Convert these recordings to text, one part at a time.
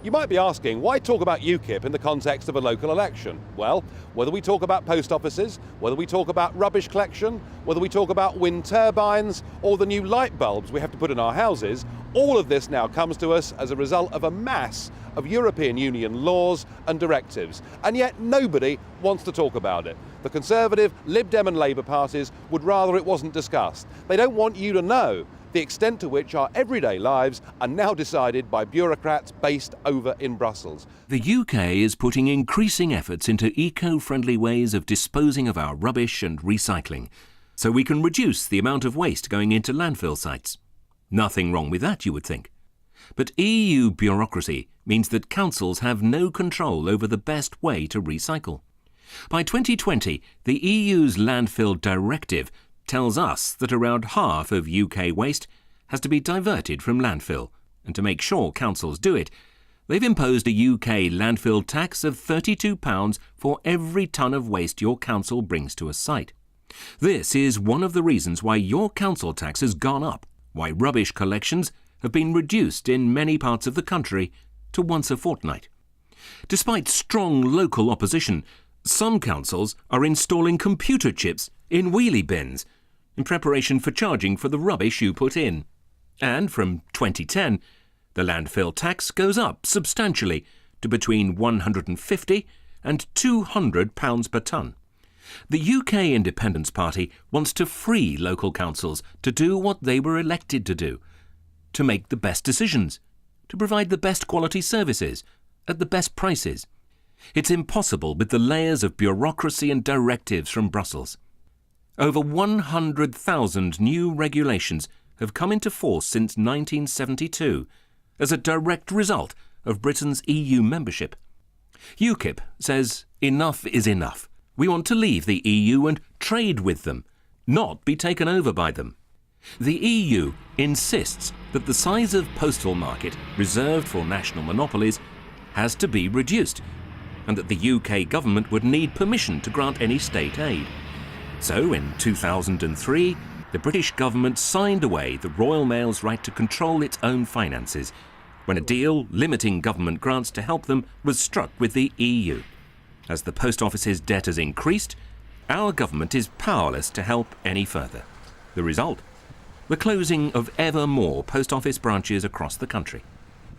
You might be asking, why talk about UKIP in the context of a local election? Well, whether we talk about post offices, whether we talk about rubbish collection, whether we talk about wind turbines or the new light bulbs we have to put in our houses, all of this now comes to us as a result of a mass of European Union laws and directives. And yet nobody wants to talk about it. The Conservative, Lib Dem and Labour parties would rather it wasn't discussed. They don't want you to know the extent to which our everyday lives are now decided by bureaucrats based over in Brussels. The UK is putting increasing efforts into eco-friendly ways of disposing of our rubbish and recycling, so we can reduce the amount of waste going into landfill sites. Nothing wrong with that, you would think. But EU bureaucracy means that councils have no control over the best way to recycle. By 2020, the EU's landfill directive tells us that around half of UK waste has to be diverted from landfill, and to make sure councils do it, they've imposed a UK landfill tax of £32 for every tonne of waste your council brings to a site. This is one of the reasons why your council tax has gone up, why rubbish collections have been reduced in many parts of the country to once a fortnight. Despite strong local opposition, some councils are installing computer chips in wheelie bins in preparation for charging for the rubbish you put in. And from 2010, the landfill tax goes up substantially to between £150 and £200 per tonne. The UK Independence Party wants to free local councils to do what they were elected to do, to make the best decisions, to provide the best quality services at the best prices. It's impossible with the layers of bureaucracy and directives from Brussels. Over 100,000 new regulations have come into force since 1972 as a direct result of Britain's EU membership. UKIP says enough is enough. We want to leave the EU and trade with them, not be taken over by them. The EU insists that the size of postal market reserved for national monopolies has to be reduced, and that the UK government would need permission to grant any state aid. So in 2003, the British government signed away the Royal Mail's right to control its own finances, when a deal limiting government grants to help them was struck with the EU. As the post office's debt has increased, our government is powerless to help any further. The result? The closing of ever more post office branches across the country.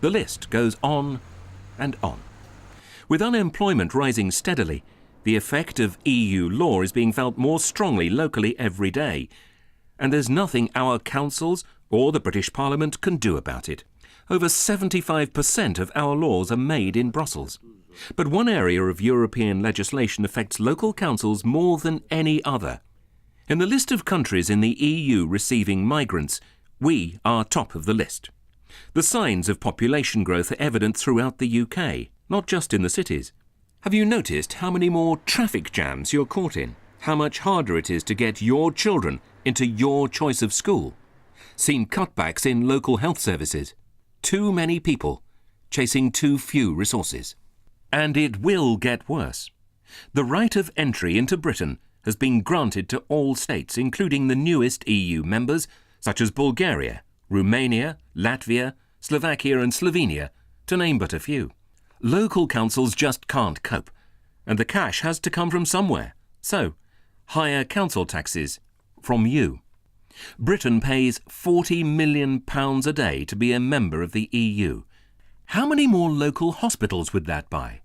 The list goes on and on. With unemployment rising steadily, the effect of EU law is being felt more strongly locally every day, and there's nothing our councils or the British Parliament can do about it. Over 75% of our laws are made in Brussels. But one area of European legislation affects local councils more than any other. In the list of countries in the EU receiving migrants, we are top of the list. The signs of population growth are evident throughout the UK, not just in the cities. Have you noticed how many more traffic jams you're caught in? How much harder it is to get your children into your choice of school? Seen cutbacks in local health services? Too many people chasing too few resources. And it will get worse. The right of entry into Britain has been granted to all states, including the newest EU members, such as Bulgaria, Romania, Latvia, Slovakia and Slovenia, to name but a few. Local councils just can't cope, and the cash has to come from somewhere. So, higher council taxes from you. Britain pays £40 million a day to be a member of the EU. How many more local hospitals would that buy?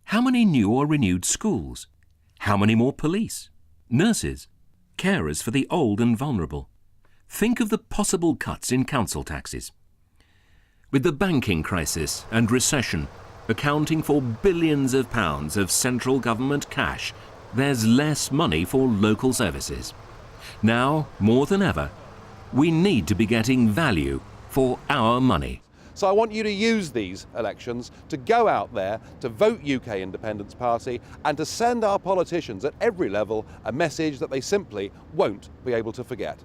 How many new or renewed schools? How many more police, nurses, carers for the old and vulnerable? Think of the possible cuts in council taxes. With the banking crisis and recession accounting for billions of pounds of central government cash, there's less money for local services. Now, more than ever, we need to be getting value for our money. So I want you to use these elections to go out there to vote UK Independence Party and to send our politicians at every level a message that they simply won't be able to forget.